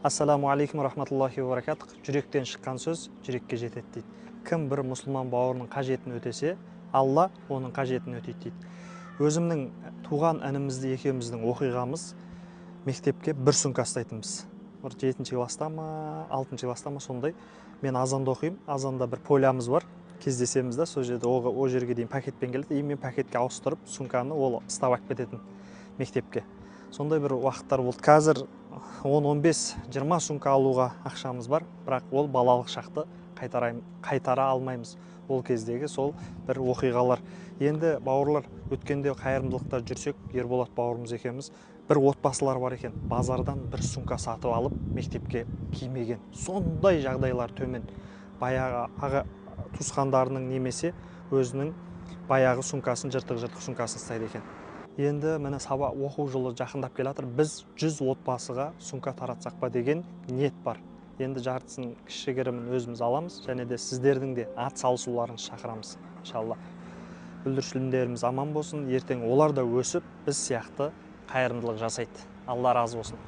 Ассаламу алейкум рахматуллахи ва баракатух. Жүректен шыққан сөз жүрекке жетеді дейді. Кім бір мұсылман бауырының қажетін өтесе, Алла оның қажетін өтейді дейді. Өзімнің туған інімізді екеуміздің оқиғамыз, мектепке бір сумка ұстайтынбыз. Бір 7-ші класста ма, 6-ші класста ма сондай. Мен азанда оқимын, азанда бір полямыз бар. Кездесеміз да, сол жерде о жерге дейін пакетпен келеді. Мен пакетке ауыстырып, сумканы ол ұстап алып кететін мектепке. Сондай бір уақыттар болды. Қазір 10-15-20 сумка алуға ақшамыз бар, бірақ ол балалық шақты қайтара алмаймыз. Ол кездегі сол бір оқиғалар. Енді бауырлар, өткенде қайырымдылықта жүрсек, Ерболат бауырымыз екеуміз, бір отбасылар бар екен, базардан бір сумка сатып алып, мектепке кимеген. Сондай жағдайлар төмен. Баяғы аға туысқандарының немесе өзінің баяғы сумкасын, жыртық сумкасын ұстайды екен. Енді міне оқу жылы жақындап келе жатыр. Біз 100 отбасыға сумка таратсақ па деген ниет бар. Енді жартысын кішігірімін өзіміз аламыз, және де сіздердің де ат салысуларыңызды шақырамыз. Иншалла. Бүлдіршіндеріміз аман болсын, ертең олар да өсіп, біз сияқты қайырымдылық жасайды. Алла разы болсын.